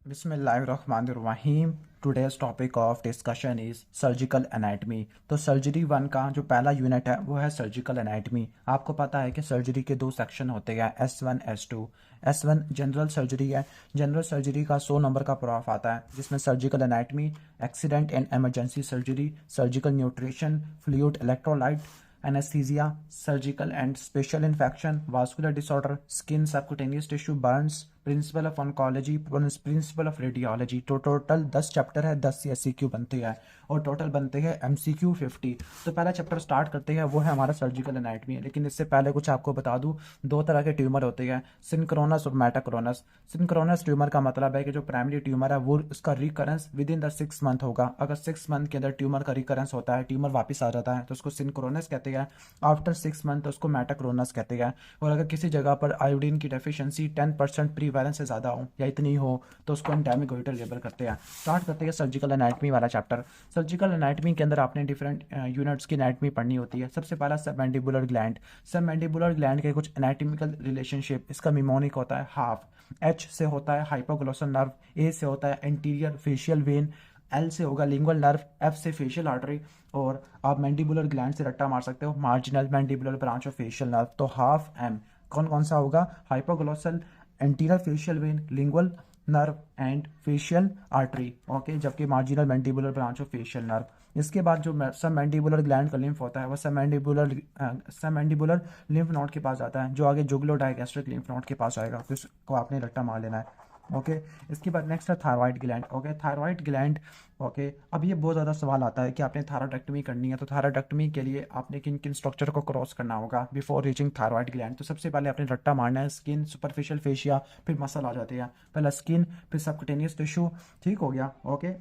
बिस्मिल्लाहिर्रहमानिर्रहीम। Today's topic of discussion is surgical anatomy. तो surgery one का जो पहला यूनिट है वो है सर्जिकल एनाटमी। आपको पता है कि सर्जरी के दो सेक्शन होते हैं, S1 S2। S1 general surgery है। जनरल सर्जरी का 100 नंबर का प्रॉफ आता है, जिसमें surgical anatomy, accident and emergency surgery, surgical nutrition, fluid electrolyte, anaesthesia, surgical and special infection, vascular disorder, skin subcutaneous tissue Burns, principle of oncology, principle of radiology. तो total 10 chapter है, 10 SCQ बनते हैं और total बनते हैं MCQ 50। तो पहला chapter start करते हैं, वो है हमारा सर्जिकल एनाटमी। लेकिन इससे पहले कुछ आपको बता दूं, दो तरह के ट्यूमर होते हैं, सिंक्रोनस और मेटाक्रोनस। सिंक्रोनस ट्यूमर का मतलब है कि जो प्राइमरी ट्यूमर है वो उसका recurrence with in the 6 month होगा। अगर 6 मंथ के अंदर ट्यूमर का रिकरेंस होता है, ट्यूमर वापस आ जाता है, तो उसको सिंक्रोनस कहते हैं। आफ्टर 6 मंथ उसको मेटाक्रोनस कहते हैं। और अगर किसी जगह पर आयोडीन की डेफिशिएंसी 10% प्रीवैलेंस से ज़्यादा हो या इतनी हो तो उसको एंडेमिक गोइटर लेबल करते हैं। स्टार्ट करते हैं सर्जिकल एनाटमी वाला चैप्टर। सर्जिकल एनाटमी के अंदर आपने डिफरेंट यूनिट्स की एनाटमी पढ़नी होती है। सबसे पहला सबमैंडिबुलर ग्लैंड। सबमैंडिबुलर ग्लैंड के कुछ एनाटॉमिकल रिलेशनशिप, इसका मिमोनिक होता है हाफ। H से होता है हाइपोग्लोसल नर्व, A से होता है एंटीरियर फेशियल वेन, L से होगा लिंगुअल नर्व, F से फेशियल आर्टरी। और आप मैंडिबुलर ग्लैंड से रट्टा मार सकते हो, marginal mandibular branch of facial nerve. तो हाफ M कौन कौन सा होगा? Hypoglossal, anterior facial vein, lingual nerve and facial artery. Okay, जबकि marginal mandibular branch of facial nerve. इसके बाद जो सब मैंडिबुलर ग्लैंड का लिम्फ होता है वो सब मैंडिबुलर लिम्फ नोड के पास जाता है, जो आगे जुगलो डायगैस्ट्रिक लिम्फ नोड के पास आएगा। तो इसको आपने रट्टा मार लेना है। ओके, इसके बाद नेक्स्ट है thyroid gland. Okay, thyroid gland. Okay, अब ये बहुत ज़्यादा सवाल आता है कि आपने थायराइडेक्टमी करनी है, तो थायराइडेक्टमी के लिए आपने किन किन स्ट्रक्चर को क्रॉस करना होगा बिफोर रीचिंग थायराइड ग्लैंड। तो सबसे पहले आपने रट्टा मारना है, स्किन, सुपरफिशियल फेशिया, फिर मसल आ जाते हैं। पहला स्किन, फिर सबक्यूटेनियस टिश्यू, ठीक हो गया। ओके,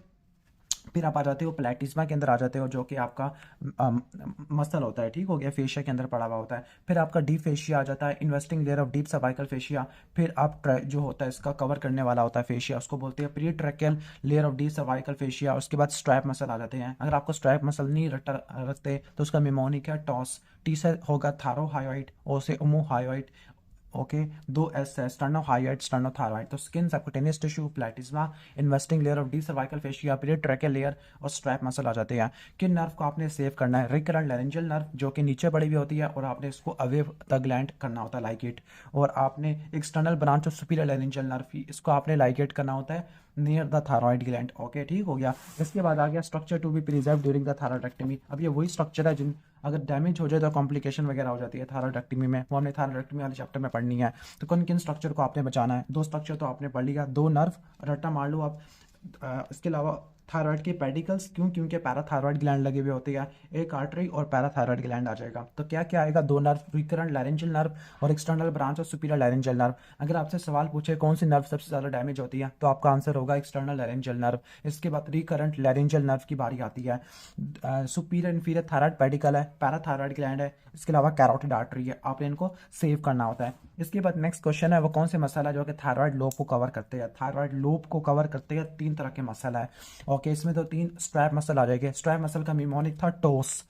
फिर आप आ जाते हो प्लेटिज्मा के अंदर आ जाते हो, जो कि आपका मसल होता है, ठीक हो गया, फेशिया के अंदर पड़ा हुआ होता है। फिर आपका डीप फेशिया आ जाता है, investing layer of deep cervical fascia. फिर आप जो होता है इसका कवर करने वाला होता है फेशिया, उसको बोलते हैं pre tracheal layer of deep cervical fascia. उसके बाद स्ट्रैप मसल आ जाते हैं। अगर आपको स्ट्रैप मसल नहीं रखते तो उसका मिमोनिक है टॉस। टी से होगा थायरोहायोइड, ओ से ओमोहायोइड। ओके, दो एस है, स्टर्नोहायोइड, स्टर्नोथायरॉइड। तो skin, subcutaneous tissue, प्लेटिज्मा, investing layer of D cervical fascia, period tracheal layer और स्ट्रैप मसल आ जाते हैं। किन नर्व को आपने सेव करना है? रिकरेंट लैरिंजियल नर्व, जो कि नीचे पड़ी हुई होती है और आपने इसको अवे द ग्लैंड करना होता है, लाइगेट। और आपने external branch of superior laryngeal nerve, इसको आपने लाइगेट करना होता है near the thyroid gland. Okay, ठीक हो गया। इसके बाद आ गया structure to be preserve during the thyroidectomy. अब ये वही स्ट्रक्चर है जिन अगर डैमेज हो जाए तो कॉम्प्लिकेशन वगैरह हो जाती है थायरॉइडेक्टमी में, वो हमने थायरॉइडेक्टमी वाले चैप्टर में पढ़नी है। तो किन किन स्ट्रक्चर को आपने बचाना है? दो स्ट्रक्चर तो आपने पढ़ लिया, दो नर्व, रट्टा मार लो आप। इसके अलावा थायराइड के पेडिकल्स, क्यों? क्योंकि पैराथायरॉइड ग्लैंड लगे हुए होते हैं, एक आर्टरी और पैराथायरॉइड ग्लैंड आ जाएगा। तो क्या क्या आएगा? दो नर्व, रिकरेंट लैरिंजियल नर्व और external branch of superior laryngeal nerve. अगर आपसे सवाल पूछे कौन सी नर्व सबसे ज़्यादा डैमेज होती है, तो आपका आंसर होगा एक्सटर्नल लैरिंजियल नर्व। इसके बाद रिकरेंट लैरिंजियल नर्व की बारी आती है। सुपीरियर इन्फीरियर थायराइड पेडिकल है, पैराथायरॉइड ग्लैंड है, इसके अलावा कैरोटिड आर्टरी है, आपने इनको सेव करना होता है। इसके बाद नेक्स्ट क्वेश्चन है, वो कौन से मसल है जो कि थायराइड लोब को कवर करते हैं? थायराइड लोब को कवर करते हैं 3 तरह के मसल है। ओके, इसमें तो 3 स्ट्रैप मसल आ जाएंगे। स्ट्रैप मसल का मिमोनिक था टोस,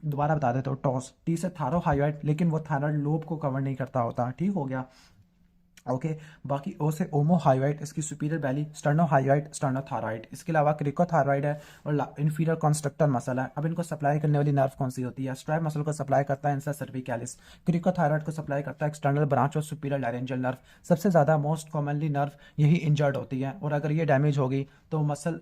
दोबारा बता देते हो, टॉस। टी से थायरोहायोइड, लेकिन वो थायराइड लोब को कवर नहीं करता होता, ठीक हो गया। ओके, बाकी ओ से ओमोहायोइड, इसकी सुपीरियर बैली, स्टर्नोहायोइड, स्टर्नोथायरॉइड। इसके अलावा क्रिकोथायरॉइड है और इन्फीरियर कॉन्स्ट्रक्टर मसल है। अब इनको सप्लाई करने वाली नर्व कौन सी होती है? स्ट्रैप मसल को सप्लाई करता है इंसा सर्विकैलिस। क्रिकोथायरॉइड को सप्लाई करता है एक्सटर्नल ब्रांच और सुपीरियर लैरिंजियल नर्व। सबसे ज़्यादा मोस्ट कॉमनली नर्व यही इंजर्ड होती है, और अगर ये डैमेज होगी तो मसल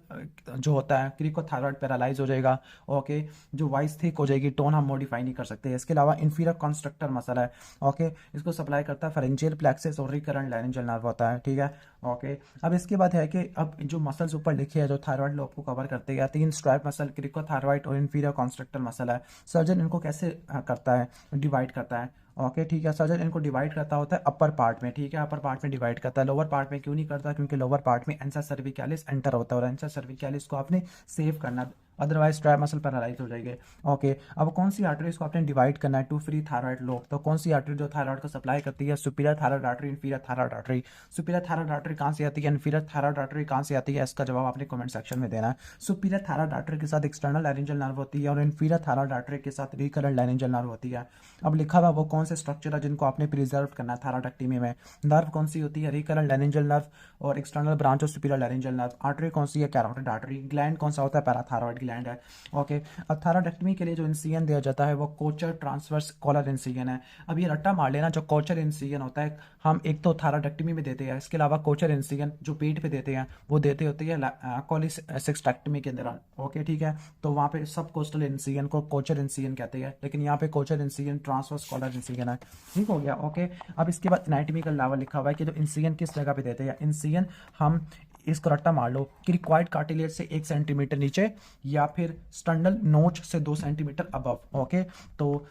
जो होता है क्रिकोथायरॉइड पैरालाइज हो जाएगा। ओके, जो वॉइस थिक हो जाएगी, टोन हम मॉडिफाई नहीं कर सकते। इसके अलावा इन्फीरियर कॉन्स्ट्रक्टर मसल है। ओके, इसको सप्लाई करता है फेरेंजियल प्लेक्सस और रिकरेंट लैरिंजियल नर्व होता है, ठीक है। ओके, अब इसके बाद है कि अब जो मसल्स ऊपर लिखे हैं जो थायराइड लोब को कवर करते हैं, 3 स्ट्रैप मसल, क्रिकोथायरॉइड और इन्फीरियर कॉन्स्ट्रक्टर मसल है। सर्जन इनको कैसे करता है? डिवाइड करता है। ओके, ठीक है, सर्जन इनको डिवाइड करता होता है अपर पार्ट में, ठीक है, अपर पार्ट में डिवाइड करता है। लोअर पार्ट में क्यों नहीं करता? क्योंकि लोअर पार्ट में एंसा सर्विकैलिस एंटर होता है और एंसा सर्विकैलिस को आपने सेव करना। अदरवाइज स्ट्रैप मसल पैरालाइज हो जाएंगे। ओके, अब कौन सी आर्टरीज को आपने डिवाइड करना है टू फ्री थायराइड लोग, तो कौन सी आर्टरी जो थायराइड को सप्लाई करती है? Superior thyroid artery, inferior thyroid artery. Superior thyroid artery कहाँ से आती है, इंफीरियर थायराइड आर्टरी कहाँ से आती है, इसका जवाब आपने कमेंट सेक्शन में देना है। सुपीरियर थायराइड आर्टरी के साथ एक्सटर्नल लैरिंजियल नर्व होती है और इंफीरियर थायराइड आर्टरी के साथ रिकरेंट लैरिंजियल नर्व होती है। अब लिखा हुआ वो कौन से स्ट्रक्चर है जिनको आपने प्रिजर्व करना है थायराइडेक्टमी में? नर्व कौन सी होती है? रिकरेंट लैरिंजियल नर्व और external branch of superior laryngeal nerve. Artery कौन सी है? Carotid artery. ग्लैंड कौन सा होता है? पैराथायरॉइड ग्लैंड है। ओके, अब थायराइडेक्टमी के लिए जो इंसिजन दिया जाता है वो कोचर ट्रांसवर्स कॉलर इंसिजन है। अब ये रट्टा मार लेना, जो कोचर इंसिजन होता है हम एक तो थायराइडेक्टमी में देते हैं, इसके अलावा कोचर इंसिजन जो पेट पे देते हैं वो देते होते हैं कोलिसिस्टेक्टमी के दौरान। ओके ठीक है, तो वहाँ पे सब कोस्टल इंसिजन को कोचर इंसिजन कहते हैं, लेकिन यहाँ पे Kocher incision transverse collar incision है। ठीक हो गया। ओके, अब इसके बाद एनाटॉमी का लेवल लिखा हुआ है कि जो इंसिजन किस जगह पे देते हैं। इंसिजन हम इसको रट्टा मार लो कि रिक्वायर्ड कार्टिलेज से 1 सेंटीमीटर नीचे या फिर स्टर्नल नोच से 2 सेंटीमीटर अबव। ओके, तो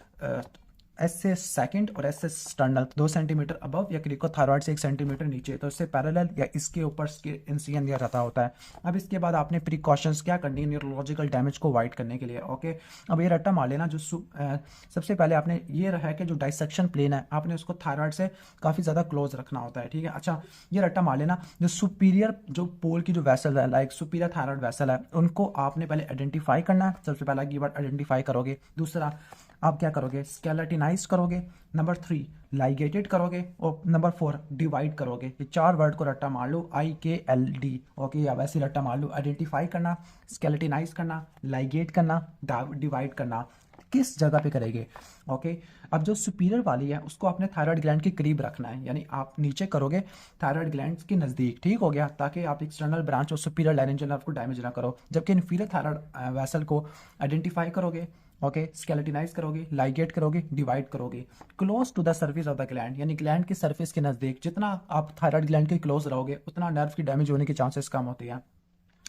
एस से सेकंड और एस से स्टर्नल 2 सेंटीमीटर अबव या क्रिकोथायरॉइड से 1 सेंटीमीटर नीचे, तो इससे पैरेलल या इसके ऊपर इंसिजन दिया जाता होता है। अब इसके बाद आपने प्रिकॉशंस क्या करनी है न्यूरोलॉजिकल डैमेज को अवॉइड करने के लिए। ओके, अब ये रट्टा मार लेना, जो सबसे पहले आपने ये रहा है कि जो डाइसेक्शन प्लेन है आपने उसको थायराइड से काफ़ी ज़्यादा क्लोज रखना होता है। ठीक है, अच्छा ये रट्टा मार लेना, जो सुपीरियर जो पोल की जो वेसल है लाइक सुपीरियर थायराइड वेसल है उनको आपने पहले आइडेंटिफाई करना है। सबसे पहला कीवर्ड आइडेंटिफाई करोगे। दूसरा आप क्या करोगे? स्केलेटिनाइज करोगे। नंबर 3 लाइगेटेड करोगे और नंबर 4 डिवाइड करोगे। ये 4 वर्ड को रट्टा मार लो, IKLD। ओके, या वैसे रट्टा मार लो, आइडेंटिफाई करना, स्केलेटिनाइज करना, लाइगेट करना, डिवाइड करना। किस जगह पे करेंगे? ओके, अब जो सुपीरियर वाली है उसको आपने थायराइड ग्लैंड के करीब रखना है, यानी आप नीचे करोगे थायराइड ग्लैंड के नज़दीक। ठीक हो गया, ताकि आप एक्सटर्नल ब्रांच और सुपीरियर लैरिंजियल नर्व को डैमेज ना करो। जबकि इन्फीरियर थायराइड वेसल को आइडेंटिफाई करोगे, ओके, स्केलेटिनाइज करोगे, लाइगेट करोगे, डिवाइड करोगे close to the surface of the gland, यानी ग्लैंड की सर्फेस के नज़दीक। जितना आप थायराइड ग्लैंड के क्लोज रहोगे उतना नर्व की डैमेज होने के चांसेस कम होते हैं।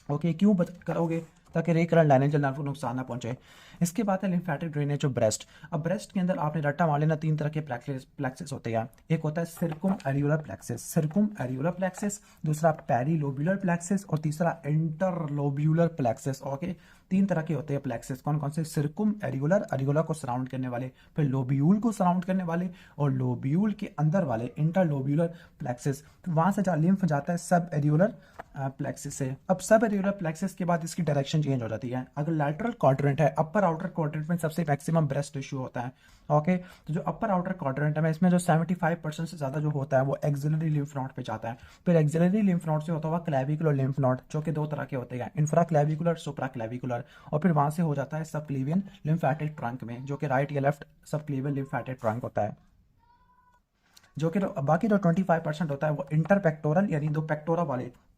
ओके, क्यों करोगे? ताकि रिकरेंट लाइनेजल नर्व को नुकसान ना पहुंचे। इसके बाद है लिम्फेटिक ड्रेनेज ऑफ ब्रेस्ट। अब ब्रेस्ट के अंदर आपने रट्टा मार लेना, 3 तरह के प्लेक्सेस होते हैं। एक होता है सिरकुम एरियोलर प्लेक्सेस, सिरकुम एरियोलर प्लेक्सेस, दूसरा पेरीलोब्यूलर प्लेक्सेस और तीसरा इंटरलोब्यूलर प्लेक्सेस। ओके, 3 तरह के होते हैं प्लेक्सेस। कौन कौन से? सिरकुम एरियोलर, एरियोला को सराउंड करने वाले, फिर लोब्यूल को सराउंड करने वाले और लोब्यूल के अंदर वाले इंटरलोब्यूलर प्लेक्सेस। वहां से जहाँ लिम्फ जाता है सब एरियोलर प्लेक्सेस से। अब सब एरियोलर प्लेक्सेस के बाद इसकी डायरेक्शन चेंज हो जाती है। अगर लैटरल क्वाड्रेंट है, अपर आउटर क्वाड्रेंट में सबसे मैक्सिमम ब्रेस्ट टिश्यू होता है। ओके, तो जो अपर आउटर क्वाड्रेंट है इसमें जो 75% से ज़्यादा जो होता है वो एक्सिलरी लिम्फ नोड पे जाता है। फिर एक्सिलरी लिम्फ नोड से होता हुआ क्लेविकुलर लिम्फ नोड, जो कि 2 तरह के होते हैं, इंफ्रा क्लेविकुलर, सुप्रा क्लेविकुलर। और फिर वहां से हो जाता है सबक्लीवियन लिम्फेटिक ट्रंक में, जो कि राइट या लेफ्ट सबक्लीवियन लिम्फेटिक ट्रंक होता है। जो कि बाकी जो 25% होता है वो इंटरपेक्टोरल, यानी 2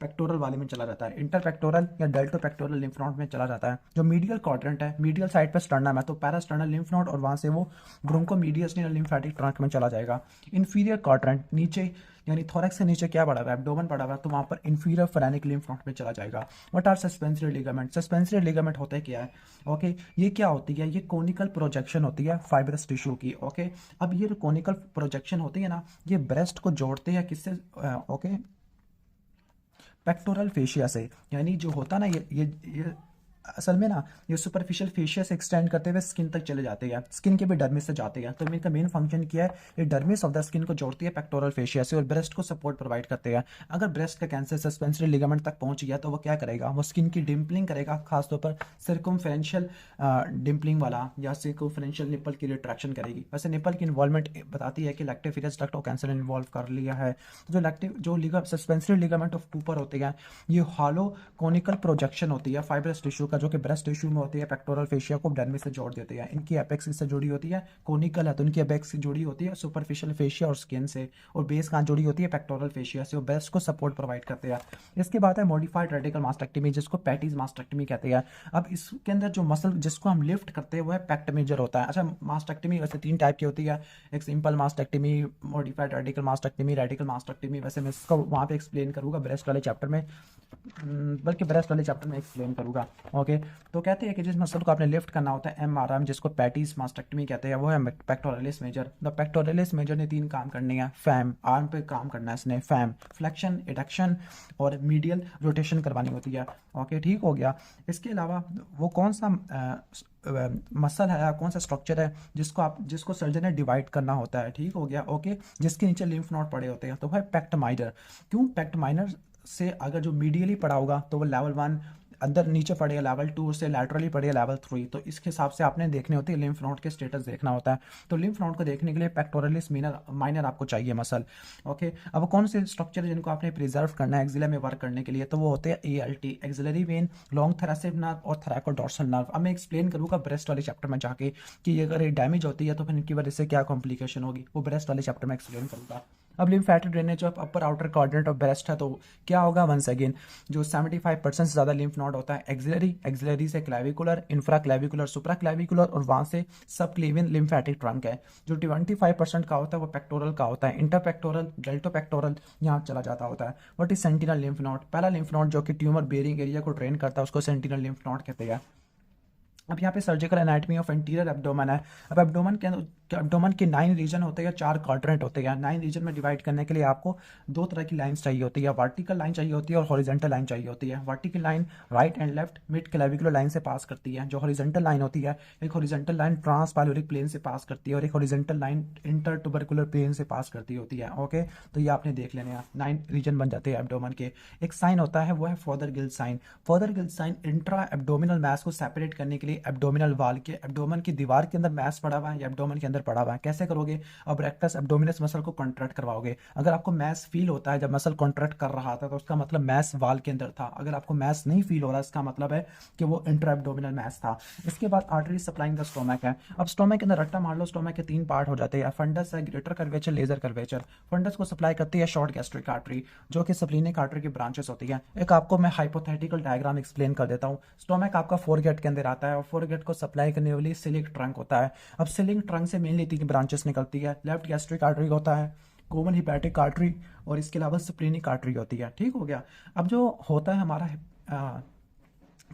पेक्टोरल वाले में चला जाता है। इंटरपेक्टोरल या डेल्टो पेक्टोरल लिम्फ नोड में चला जाता है। जो मीडियल क्वाड्रेंट है, मीडियल साइड पर स्टर्नम है, तो पैरास्टर्नल लिम्फ नोड और वहां से वो ब्रोंकोमीडियस लिम्फेटिक ट्रंक में चला जाएगा। इन्फीरियर क्वाड्रेंट नीचे, यानी थोरैक्स के नीचे क्या पड़ा हुआ है? एब्डोमेन पड़ा हुआ है, तो वहां पर इन्फीरियर फेरेनिक लिम्फ नोड में चला जाएगा। What are suspensory ligament? Suspensory ligament होता है क्या है? ओके, ये क्या होती है? ये कोनिकल प्रोजेक्शन होती है फाइब्रस टिश्यू की। ओके, अब ये कोनिकल प्रोजेक्शन होती है ना, ये ब्रेस्ट को जोड़ते हैं किससे? ओके, पेक्टोरल फेशिया से। यानी जो होता है ना ये असल में ना ये सुपरफिशियल फेशिया से एक्सटेंड करते हुए स्किन तक चले जाते हैं, स्किन के भी डर्मिस से जाते हैं। तो इनका मेन फंक्शन क्या है? ये डर्मिस ऑफ द स्किन को जोड़ती है पेक्टोरल फेशिया से और ब्रेस्ट को सपोर्ट प्रोवाइड करते हैं। अगर ब्रेस्ट का कैंसर सस्पेंसरी लिगामेंट तक पहुंच गया तो वो क्या करेगा? वो स्किन की डिम्पलिंग करेगा, खासतौर पर सर्कमफेरेंशियल डिम्पलिंग वाला या सर्कमफेरेंशियल निपल की रिट्रैक्शन करेगी। वैसे निपल की इन्वॉल्वमेंट बताती है कि लैक्टिफिरस डक्ट और कैंसर इन्वॉल्व कर लिया है। तो जो सस्पेंसरी लिगामेंट ऑफ कूपर होते हैं ये हॉलो कोनिकल प्रोजेक्शन होती है फाइब्रस टिश्यू का, जो कि ब्रेस्ट टिश्यू में होती है। पेक्टोरल फेशिया को डर्मिस से जोड़ देते हैं। इनकी एपेक्स से जुड़ी होती है, कोनिकल है तो इनकी एपेक्स से जुड़ी होती है सुपरफिशियल फेशिया और स्किन से, और बेस कहाँ जुड़ी होती है? पेक्टोरल फेशिया से, और ब्रेस्ट को सपोर्ट प्रोवाइड करते हैं। इसके बाद है मॉडिफाइड रेडिकल मास्टेक्टमी, जिसको पैटीज मास्टेक्टमी कहते हैं। अब इसके अंदर जो मसल जिसको हम लिफ्ट करते हैं वो है पेक्ट मेजर होता है। अच्छा, मास्टेक्टमी वैसे 3 टाइप की होती है, एक सिंपल मास्टेक्टमी, मॉडिफाइड रेडिकल मास्टेक्टमी, वैसे मैं इसको वहाँ पे एक्सप्लेन करूँगा ब्रेस्ट वाले चैप्टर में। बल्कि ब्रेस्ट वाले चैप्टर में एक्सप्लेन करूंगा। ओके, तो कहते हैं कि जिस मसल को आपने लिफ्ट करना होता है MRM, जिसको पैटीज मास्टेक्टमी कहते हैं, वो है pectoralis major. The pectoralis major ने 3 काम करने हैं। फैम, आर्म पे काम करना है इसने, फैम फ्लेक्शन, एडक्शन और मीडियल रोटेशन करवानी होती है। ओके, ठीक हो गया। इसके अलावा वो कौन सा मसल है, कौन सा स्ट्रक्चर है जिसको सर्जन ने डिवाइड करना होता है, ठीक हो गया। ओके, जिसके नीचे लिम्फ नोड पड़े होते हैं, तो भाई पेक्ट माइनर। क्यों पेक्ट माइनर से अगर जो मीडियली पड़ा होगा तो वो लेवल 1 अंदर नीचे पड़ेगा, लेवल 2 से लैटरली पड़ेगा लेवल 3। तो इस हिसाब से आपने देखने होते हैं, लिम्फ नोड के स्टेटस देखना होता है। तो लिम्फ नोड को देखने के लिए पेक्टोरलिस माइनर आपको चाहिए मसल। ओके, अब कौन से स्ट्रक्चर जिनको आपने प्रिजर्व करना है एक्सिला में वर्क करने के लिए, तो वो होते हैं ALT, axillary vein, long thoracic nerve और थैलेकोडोर्सल नर्व। अब मैं एक्सप्लेन करूंगा ब्रेस्ट वाले चैप्टर में जाके कि अगर ये डैमेज होती है तो फिर इनकी वजह से क्या कॉम्प्लिकेशन होगी, वो ब्रेस्ट वाले चैप्टर में एक्सप्लेन करूंगा। अब lymphatic drainage of upper outer quadrant of breast है, तो क्या होगा, वंस अगेन जो 75% से ज़्यादा लिम्फ नोड होता है एक्सिलरी से क्लेविकुलर, इंफ्रा क्लेविकुलर, सुप्रा क्लेविकुलर और वहाँ से सब क्लेवियन लिम्फेटिक ट्रंक है। जो 25% का होता है वो पेक्टोरल का होता है, इंटरपेक्टोरल, डेल्टोपेक्टोरल यहाँ चला जाता होता है। What is sentinel lymph node? पहला लिम्फ नोड जो कि ट्यूमर बेरिंग एरिया को ड्रेन करता है उसको सेंटिनल लिम्फ नोड कहते हैं। अब यहाँ पे surgical anatomy of anterior abdomen है। अब एब्डोमेन के 9 रीजन होते हैं, 4 क्वाड्रेंट होते हैं। 9 रीजन में डिवाइड करने के लिए आपको 2 तरह की लाइंस चाहिए होती है, वर्टिकल लाइन चाहिए होती है और हॉरिजॉन्टल लाइन चाहिए होती है। Vertical line right and left mid clavicular line से पास करती है। जो हॉरिजॉन्टल लाइन होती है, एक हॉरिजॉन्टल लाइन ट्रांसपाइलोरिक प्लेन से पास करती है और एक horizontal line intertubercular plane से पास करती होती है। ओके, तो ये आपने देख लेने हैं, 9 रीजन बन जाते हैं एब्डोमेन के। एक साइन होता है वो है Fothergill's sign. Fothergill's sign intra abdominal mass को सेपरेट करने के लिए एब्डोमिनल वाल के एब्डोमेन की दीवार के अंदर मैस पड़ा हुआ है या एब्डोमेन के अंदर पड़ा हुआ है, कैसे करोगे? अब रेक्टस एब्डोमिनस मसल को कॉन्ट्रैक्ट करवाओगे। अगर आपको मैस फील होता है जब मसल कॉन्ट्रैक्ट कर रहा था तो उसका मतलब मैस वाल के अंदर था। अगर आपको मैस नहीं फील हो रहा इसका मतलब है कि वो इंट्रा एब्डोमिनल मैस था। इसके बाद आर्टरी सप्लाइंग द स्टोमक है। अब स्टोमक के अंदर रट्टा मार लो, स्टोमक के 3 पार्ट हो जाते हैं, फंडस है, greater curvature, lesser curvature. Fundus को सप्लाई करती है शॉर्ट गैस्ट्रिक आर्टरी जो कि स्प्लीनिक आर्टरी की ब्रांचेस होती है। एक आपको मैं हाइपोथेटिकल डायग्राम एक्सप्लेन कर देता हूँ। स्टोमक आपका फोरगेट के अंदर आता है और फोरगेट को सप्लाई करने वाली सिलिक ट्रंक होता है। अब सिलिक ट्रंक से मेनली 3 ब्रांचेस निकलती है, लेफ्ट गैस्ट्रिक आर्टरी होता है, कॉमन हिपैटिक आर्टरी और इसके अलावा स्प्लीनिक आर्टरी होती है, ठीक हो गया। अब जो होता है हमारा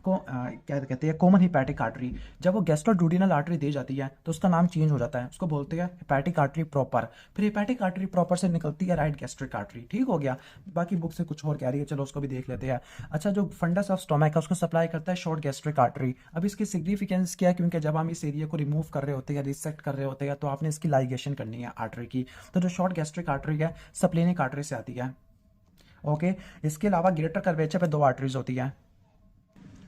क्या कहते हैं कॉमन हिपैटिक आर्टरी, जब वो गैस्ट्रोडुडिनल आर्टरी दे जाती है तो उसका नाम चेंज हो जाता है, उसको बोलते हैं हिपैटिक आर्टरी प्रॉपर। फिर हिपैटिक आर्टरी प्रॉपर से निकलती है राइट गैस्ट्रिक आर्टरी, ठीक हो गया। बाकी बुक से कुछ और कह रही है, चलो उसको भी देख लेते हैं। अच्छा, जो फंडस ऑफ स्टोमक है उसको सप्लाई करता है शॉर्ट गैस्ट्रिक आर्टरी। अब इसकी सिग्निफिकेंस क्या है, क्योंकि जब हम इस एरिया को रिमूव कर रहे होते हैं, रिसेक्ट कर रहे होते हैं, तो आपने इसकी लाइगेशन करनी है आर्टरी की। तो जो शॉर्ट गैस्ट्रिक आर्टरी है स्प्लेनिक आर्टरी से आती है। ओके, इसके अलावा ग्रेटर कर्वेचर पे 2 आर्टरीज होती हैं,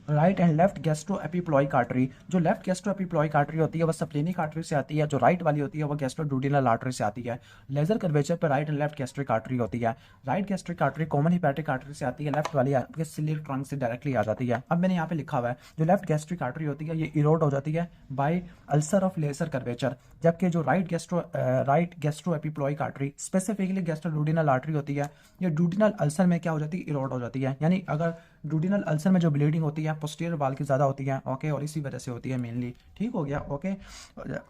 right and left gastro epiploic artery. जो लेफ्ट गैस्ट्रो एपिप्लॉइक आर्टरी होती है वो स्प्लेनिक आर्टरी से आती है, जो राइट वाली होती है वो गैस्ट्रोडुडिनल आर्टरी से आती है। लेजर कर्वेचर पर right and left gastric artery होती है। Right gastric artery common hepatic artery से आती है, लेफ्ट वाली आपके सिलिक ट्रंक से डायरेक्टली आ जाती है। अब मैंने यहाँ पे लिखा हुआ है जो लेफ्ट गैस्ट्रिक आर्टरी होती है ये इरोड हो जाती है by ulcer of lesser curvature, जबकि जो right gastro epiploic artery specifically gastroduodenal artery होती है, ये डुडिनल अल्सर में क्या हो जाती है, इरोड हो जाती है। यानी अगर डुडिनल अल्सर में जो ब्लीडिंग होती है पोस्टीरियर वाल की ज़्यादा होती है, ओके, और इसी वजह से होती है मेनली, ठीक हो गया। ओके,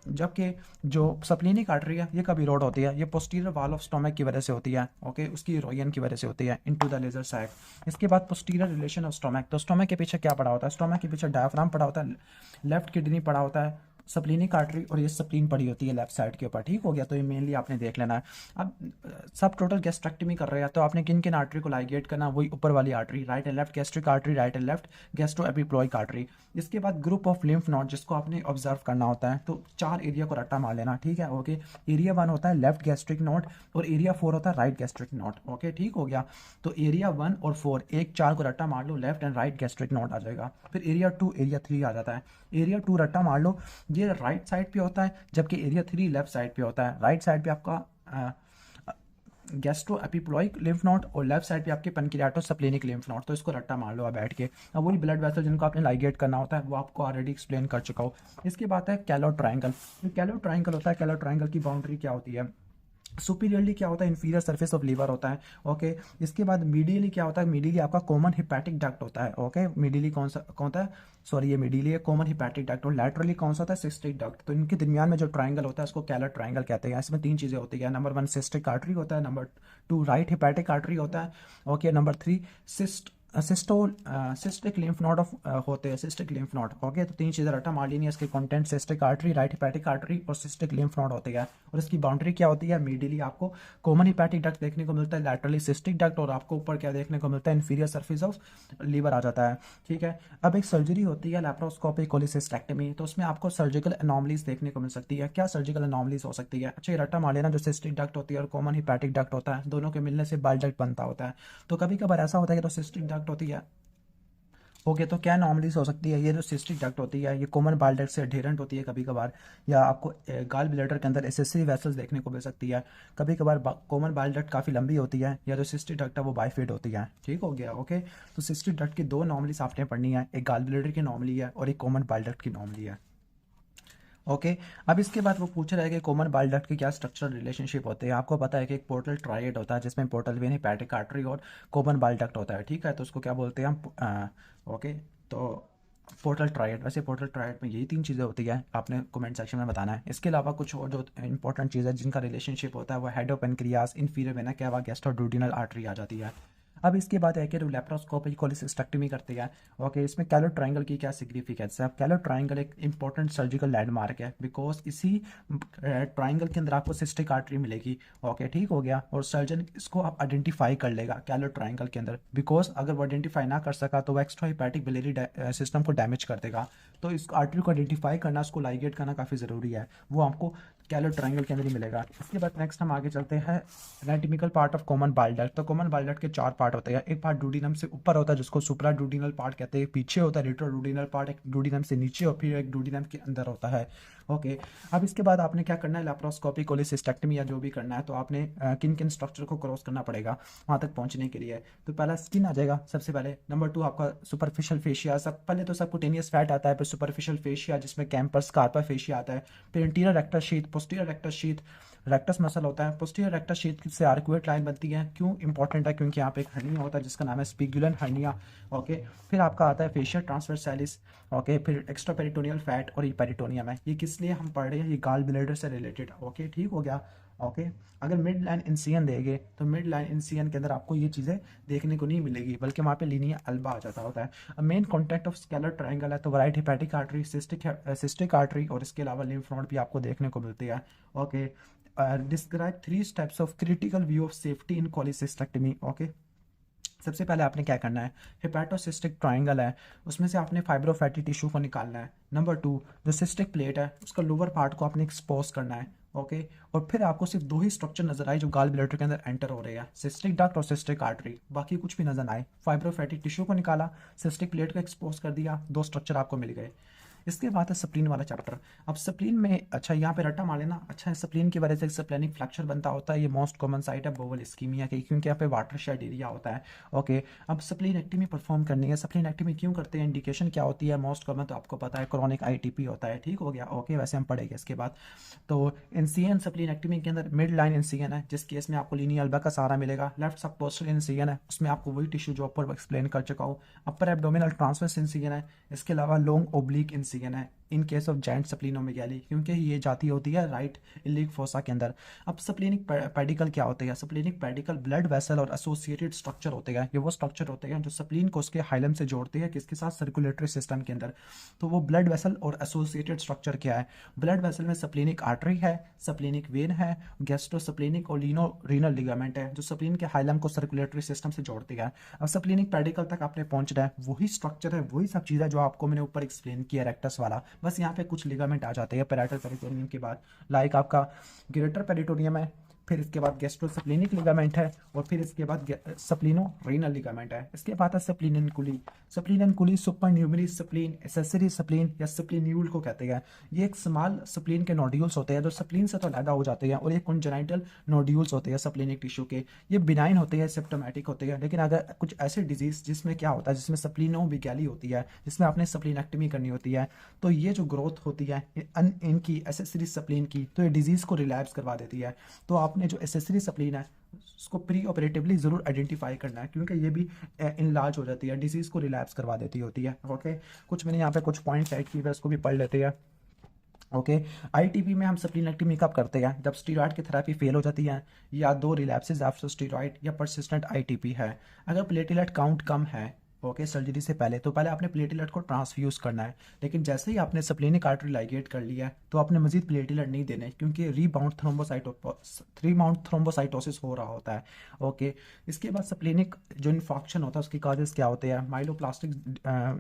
जबकि जो स्प्लीनिक आर्टरी है ये कब इरोड होती है, ये पोस्टीरियर वाल ऑफ स्टोमक की वजह से होती है, ओके, उसकी इरोजन की वजह से होती है इनटू द लेजर सैक। इसके बाद पोस्टीरियर रिलेशन ऑफ स्टोमक, तो स्टोमक के पीछे क्या पड़ा होता है, स्टोमक के पीछे डायफ्राम पड़ा होता है, लेफ्ट किडनी पड़ा होता है, स्प्लीनिक आर्टरी और ये स्प्लीन पड़ी होती है लेफ्ट साइड के ऊपर, ठीक हो गया। तो ये मेनली आपने देख लेना है। अब सब टोटल गैस्ट्रेक्टमी कर रहे हैं तो आपने किन किन आर्टरी को लाइगेट करना, वही ऊपर वाली artery, right and left gastric artery, right and left gastro epiploic artery. इसके बाद ग्रुप ऑफ लिम्फ नोड जिसको आपने ऑब्जर्व करना होता है, तो 4 एरिया को रट्टा मार लेना, ठीक है। ओके, एरिया 1 होता है लेफ्ट गैस्ट्रिक नोड और एरिया 4 होता है राइट गैस्ट्रिक नोड, ओके, ठीक हो गया। तो एरिया 1 और 4 एक 4 को रट्टा मार लो, left and right gastric node आ जाएगा। फिर एरिया 2 एरिया 3 आ जाता है। एरिया 2 रट्टा मार लो, ये राइट साइड पे होता है, जबकि एरिया 3 लेफ्ट साइड पे होता है। राइट साइड पे आपका गैस्ट्रो एपिप्लॉइक लिम्फ नोड और लेफ्ट साइड पे आपके पैनक्रियाटो स्प्लेनिक लिम्फ नोड, तो इसको रट्टा मार लो आप बैठ के। अब वही ब्लड वेसल जिनको आपने लाइगेट करना होता है वो आपको ऑलरेडी एक्सप्लेन कर चुका हूँ। इसके बाद है कैलो ट्रायंगल। जो कैलो ट्रायंगल होता है, कैलो ट्रायंगल की बाउंड्री क्या होती है, सुपीरियरली क्या होता है, इंफीरियर सरफेस ऑफ लीवर होता है, ओके। इसके बाद मीडियली क्या होता है, मीडियली आपका कॉमन हिपैटिक डक्ट होता है, ओके। मीडियली कौन होता है, सॉरी, ये मीडियली है कॉमन हिपैटिक डक्ट, और लैटरली कौन सा होता है, सिस्टिक डक्ट। तो इनके दरमियान में जो ट्रायंगल होता है उसको कैलर ट्रायंगल कहते हैं। इसमें 3 चीज़ें होती है, नंबर 1 सिस्टिक आर्टरी होता है, नंबर 2 राइट हिपैटिक आर्टरी होता है, okay, number 3 cyst cystic lymph node of होते हैं, सिस्टिक लिम्फ नोड। ओके, तो तीन चीज़ें रटा मार लेनी है इसके content, cystic artery, right hepatic artery और सिस्टिक लिम्फ नोड होते हैं। और इसकी बाउंड्री क्या होती है? मीडियली आपको कॉमन हेपेटिक डक्ट देखने को मिलता है, लैटरली सिस्टिक डक्ट, और आपको ऊपर क्या देखने को मिलता है? इन्फीरियर सरफेस ऑफ लीवर आ जाता है। ठीक है, अब एक सर्जरी होती है लैप्रोस्कोपिक कोलिसिस्टेक्टमी, तो उसमें आपको सर्जिकल एनॉमलीज देखने को मिल सकती है। क्या सर्जिकल एनॉमलीज हो सकती है? अच्छा, ये रट्टा मार लेना, जो सिस्टिक डक्ट होती है और कॉमन हेपेटिक डक्ट होता है, दोनों के मिलने से बाइल डक्ट बनता होता है। तो कभी कभार ऐसा होता है कि तो सिस्टिक डक्ट होती है। ओके, तो क्या नॉर्मलीज हो सकती है? ये जो सिस्टिक डक्ट होती है ये कॉमन बाइल डक्ट से एडहेरेंट होती है कभी कभार, या आपको गाल ब्लैडर के अंदर एसेसरी वेसल्स देखने को मिल सकती है। कभी कभार कॉमन बाइल डक्ट काफ़ी लंबी होती है, या जो सिस्टिक डक्ट है वो बाइफिड होती है। ठीक हो गया? ओके, तो सिस्टिक डक्ट की दो नॉर्मलीज आपने पढ़नी है, एक गाल ब्लैडर की नॉर्मली है और एक कॉमन बाइल डक्ट की नॉर्मली है। ओके, अब इसके बाद वो पूछ रहा है कि कॉमन बाइल डक्ट के क्या स्ट्रक्चरल रिलेशनशिप होते हैं। आपको पता है कि एक पोर्टल ट्रायड होता है जिसमें पोर्टल वेन, हेपेटिक आर्टरी और कॉमन बाइल डक्ट होता है। ठीक है, तो उसको क्या बोलते हैं हम? ओके, तो पोर्टल ट्रायड, वैसे पोर्टल ट्रायड में यही तीन चीज़ें होती है, आपने कमेंट सेक्शन में बताना है। इसके अलावा कुछ और जो इंपॉर्टेंट चीज़ है जिनका रिलेशनशिप होता है वो head of pancreas, inferior vena cava, gastroduodenal artery आ जाती है। अब इसके बाद है कि जो लेप्रोस्कोपी कोलिसिस्टेक्टमी करते हैं। ओके, इसमें कैलो ट्रायंगल की क्या सिग्निफिकेंस है? कैलो ट्रायंगल एक इंपॉर्टेंट सर्जिकल लैंडमार्क है, बिकॉज इसी ट्रायंगल के अंदर आपको सिस्टिक आर्टरी मिलेगी। ओके, ठीक हो गया, और सर्जन इसको आप आइडेंटिफाई कर लेगा कैलो ट्रायंगल के अंदर, बिकॉज अगर वो आइडेंटिफाई ना कर सका तो वो एक्स्ट्रा हिपैटिक बिलियरी सिस्टम को डैमेज कर देगा। तो इस आर्टरी को आइडेंटिफाई करना, उसको लाइगेट करना काफ़ी ज़रूरी है, वो आपको कैलो ट्रायंगल के अंदर ही मिलेगा। इसके बाद नेक्स्ट हम आगे चलते हैं, anatomical part of common bile duct. तो कॉमन बाइल डक्ट के चार पार्ट होते हैं। एक पार्ट डुओडेनम से ऊपर होता है जिसको सुप्रा डुओडेनल पार्ट कहते हैं, पीछे होता है रेट्रोडुओडेनल पार्ट, एक डुओडेनम से नीचे और फिर एक डुओडेनम के अंदर होता है। ओके, अब इसके बाद आपने क्या करना है? लैप्रोस्कोपी कोलिसिस्टेक्टमी या जो भी करना है, तो आपने किन किन स्ट्रक्चर को क्रॉस करना पड़ेगा वहाँ तक पहुँचने के लिए। तो पहला स्किन आ जाएगा सबसे पहले, नंबर टू आपका सुपरफिशियल फेशिया, सब पहले तो सबकुटेनियस फैट आता है, फिर सुपरफिशियल फेशिया जिसमें कैंपस कार्पा फेशिया आता है, फिर interior rectus sheath, posterior rectus sheath, rectus muscle होता है। पोस्टीरियर रेक्टस शीथ से आर्कुएट लाइन बनती है। क्यों इंपॉर्टेंट है? क्योंकि यहाँ पे एक हर्निया होता है जिसका नाम है स्पिगुलन हर्निया। ओके, फिर आपका आता है फेशियल ट्रांसवर्सैलिस। ओके, फिर एक्स्ट्रा पेरिटोनियल फैट और ये पेरिटोनियम है। ये किस लिए हम पढ़ रहे हैं? ये गाल ब्लैडर से रिलेटेड। ओके, ठीक हो गया? ओके, अगर मिड लाइन इंसियन देंगे तो मिड लाइन इंसियन के अंदर आपको ये चीज़ें देखने को नहीं मिलेगी, बल्कि वहाँ पे लीनिया अल्बा आ जाता होता है। अब main contact of scalar triangle है, तो right hepatic artery, cystic artery और इसके अलावा लिम्फ नोड भी आपको देखने को मिलती है। Okay, describe three steps of critical view of safety in cholecystectomy. Okay, सबसे पहले आपने क्या करना है? हेपेटोसिस्टिक ट्रायंगल है, उसमें से आपने फाइब्रोफैटी टिश्यू को निकालना है। नंबर टू, जो सिस्टिक प्लेट है उसका लोअर पार्ट को आपने एक्सपोज करना है। ओके, और फिर आपको सिर्फ दो ही स्ट्रक्चर नजर आए जो गाल ब्लैडर के अंदर एंटर हो रहे हैं, सिस्टिक डक्ट और सिस्टिक आर्टरी, बाकी कुछ भी नजर आए। फाइब्रोफैटी टिश्यू को निकाला, सिस्टिक प्लेट को एक्सपोज कर दिया, दो स्ट्रक्चर आपको मिल गए। इसके बाद है स्प्लीन वाला चैप्टर। अब स्प्लीन में, अच्छा यहाँ पे रट्टा मार लेना, अच्छा स्प्लीन की वजह से स्प्लेनिक फ्रैक्चर बनता होता है। ये मोस्ट कॉमन साइट है बोवल इस्कीमिया की, क्योंकि यहाँ पे वाटर शेड एरिया होता है। ओके, अब स्प्लीनेक्टमी परफॉर्म करनी है। स्प्लीनेक्टमी क्यों करते हैं? इंडिकेशन क्या होती है? मोस्ट कॉमन तो आपको पता है, क्रॉनिक आईटीपी होता है। ठीक हो गया? ओके, वैसे हम पढ़ेंगे इसके बाद। तो इंसियन स्प्लीनेक्टमी के अंदर मिड लाइन इंसियन है, जिस केस में आपको लीनियर अल्बा का सहारा मिलेगा। लेफ्ट सबपोस्टल इंसियन है, उसमें आपको वही टिश्यू जो ऊपर एक्सप्लेन कर चुका हूँ। अपर एब्डोमिनल ट्रांसवर्स इंसियन है, इसके अलावा लॉन्ग ओब्लिक इंसियन है in case of joint splenomegaly, क्योंकि ये जाती होती है राइट इलिक फोसा के अंदर। अब स्प्लीनिक पेडिकल क्या होते हैं? स्प्लीनिक पेडिकल ब्लड वेसल और एसोसिएटेड स्ट्रक्चर होते हैं। ये वो स्ट्रक्चर होते हैं जो स्प्लीन को उसके हाइलम से जोड़ते हैं, किसके साथ? सर्कुलेटरी सिस्टम के अंदर। तो वो ब्लड वेसल और एसोसिएटेड स्ट्रक्चर क्या है? ब्लड वेसल में स्प्लीनिक आर्टरी है, स्प्लीनिक वेन है, गैस्ट्रोस्प्लीनिक और लीनो रीनल लिगामेंट है जो स्प्लीन के हाइलम को सर्कुलेटरी सिस्टम से जोड़ती है। अब स्प्लीनिक पेडिकल तक आपने पहुंचना है, वही स्ट्रक्चर है, वही सब चीज़ है जो आपको मैंने ऊपर एक्सप्लेन किया रेक्टस वाला, बस यहाँ पे कुछ लिगामेंट आ जाते हैं पैराइटल पेरिटोनियम के बाद। लाइक आपका ग्रेटर पेरिटोनियम है, फिर इसके बाद गैस्ट्रोस्प्लीनिक लिगामेंट है, और फिर इसके बाद स्प्लीनो रीनल लिगामेंट है। इसके बाद है स्प्लीनेनकुली। स्प्लीनेनकुली सुपरन्यूमरी स्प्लीन, एसेसरी स्प्लीन या स्प्लीन्यूल को कहते हैं। ये एक स्मॉल स्प्लीन के नोड्यूल्स होते हैं जो स्प्लीन से तो अलग हो जाते हैं, और ये कंजेनिटल नोड्यूल्स होते हैं स्प्लीनिक टिश्यू के। ये बिनाइन होते हैं, सिम्प्टोमेटिक होते हैं। लेकिन अगर कुछ ऐसे डिजीज जिसमें क्या होता है, जिसमें स्प्लीनोमेगाली होती है, जिसमें आपने स्प्लीनेक्टमी करनी होती है, तो ये जो ग्रोथ होती है इनकी एसेसरी स्प्लीन की, तो ये डिजीज को रिलैप्स करवा देती है। तो आपने जो एसेसरी स्प्लीन है उसको प्री ऑपरेटिवली जरूर आइडेंटिफाई करना है, क्योंकि ये भी इनलार्ज हो जाती है, डिजीज को रिलैप्स करवा देती होती है। ओके, कुछ मैंने यहाँ पे कुछ पॉइंट्स ऐड किए, उसको भी पढ़ लेते हैं। ओके। आईटीपी में हम सप्लीनेक्टमी कब करते हैं? जब स्टीरॉयड की थेरेपी फेल हो जाती है, या 2 रिलैप्सेस आफ्टर स्टीरॉयड, या परसिस्टेंट आईटीपी है। अगर प्लेटलेट काउंट कम है, ओके, सर्जरी से पहले, तो पहले आपने प्लेटलेट को ट्रांसफ्यूज करना है। लेकिन जैसे ही आपने सप्लीनिक आर्टरी लाइगेट कर लिया है, तो आपने मजीद प्लेटलेट नहीं देने, क्योंकि रीबाउंड थ्रोम्बोसाइटोसिस हो रहा होता है। ओके। इसके बाद सप्लीनिक जो इन्फॉक्शन होता है उसकी काजेस क्या होते हैं? माइलोप्लास्टिक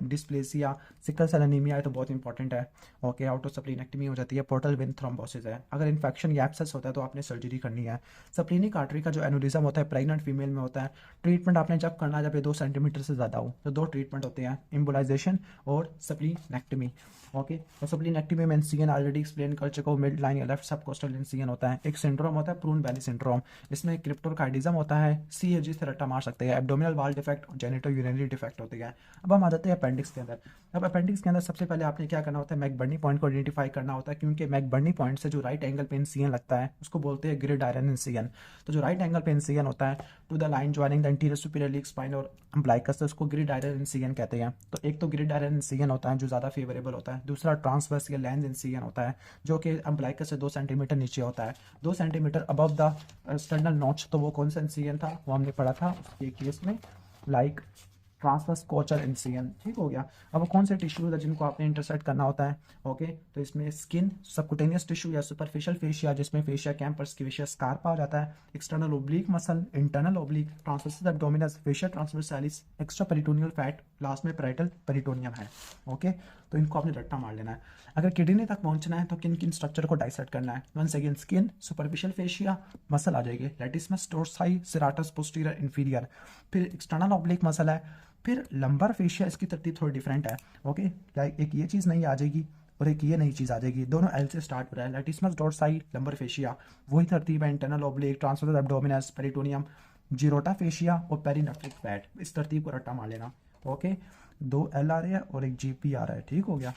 डिस्प्लेसिया, सिकल सेल एनीमिया, तो बहुत इंपॉर्टेंट है। ओके। आउटोसप्लीनेक्टमी हो जाती है, पोर्टल वेन थ्रोम्बोसिस है। अगर इन्फेक्शन या एब्सेस होता है तो आपने सर्जरी करनी है। सप्लीनिक आर्टरी का जो एनुरिज्म होता है प्रेग्नेंट फीमेल में होता है। ट्रीटमेंट आपने जब करना है जब ये 2 सेंटीमीटर से ज़्यादा हो, तो 2 ट्रीटमेंट होते हैं, एम्बोलाइजेशन और सप्लीनेक्टमी। ओके। तो सप्लीनेक्टमी में इंसिजन ऑलरेडी एक्सप्लेन कर चुका हूँ, मिड लाइन या लेफ्ट सबकोस्टल इंसिजन होता है। एक सिंड्रोम होता है प्रून वैली सिंड्रोम, इसमें क्रिप्टोकार्डिज्म होता है, सीएजी से रट्टा मार सकते हैं, एब्डोमिनल वाल डिफेक्ट और जेनिटो यूरिनरी डिफेक्ट होती है। अब हम आ जाते हैं अपेंडिक्स के अंदर। अब अपेंडिक्स के अंदर सबसे पहले आपने क्या करना होता है? मैकबर्नी पॉइंट को आइडेंटिफाई करना होता है, क्योंकि मैकबर्नी पॉइंट से जो राइट एंगल पे इंसिजन लगता है उसको बोलते हैं ग्रिड आयरन इंसिजन। तो जो राइट एंगल पे इंसिजन होता है to the line joining the interior superior league spine और अम्ब्लाइकस, तो उसको ग्रिड आयरन इंसिजन कहते हैं। तो एक तो ग्रिड आयरन इंसिजन होता है जो ज़्यादा फेवरेबल होता है, दूसरा ट्रांसवर्स या लेंस इंसिजन होता है जो कि अम्ब्लाइकस से 2 सेंटीमीटर नीचे होता है, 2 centimetre above the sternal notch. तो वो कौन सा इंसिजन था? वो हमने पढ़ा था उसके केस में, लाइक ट्रांसवर्स कोचर इंसिजन। ठीक हो गया। अब वो कौन से टिश्यूज है जिनको आपने इंटरसेक्ट करना होता है? ओके। तो इसमें स्किन, सबकुटेनियस टिश्यू या सुपरफिशियल फेशिया, जिसमें फेशिया कैंपर्स की फेशिया स्कारपा आ जाता है, external oblique muscle, internal oblique, transversus abdominis, fascia ट्रांसवर्सालिस, extra peritoneal fat, last में पैराइटल पेरिटोनियम है। ओके। तो इनको आपने रट्टा मार लेना है। अगर किडनी तक पहुंचना है तो किन किन स्ट्रक्चर को डाइसेक्ट करना है? One second, skin, superficial fascia, muscle आ जाएगी, latissimus dorsi, serratus posterior inferior, फिर एक्सटर्नल ऑब्लिक मसल है, फिर लंबर फेशिया। इसकी तरतीब थोड़ी डिफरेंट है। ओके। लाइक एक ये चीज़ नहीं आ जाएगी और एक ये नई चीज़ आ जाएगी, दोनों एल से स्टार्ट हो रहा है। लेटिसमस डोर्साई, लंबर फेशिया, वही तरतीब है, internal oblique, transverse abdominis, peritoneum, Gerota fascia और पेरिनेफ्रिक फैट। इस तरतीब को रट्टा मार लेना। ओके। 2 एल आ रहे हैं और एक जीपी आ रहा है। ठीक हो गया।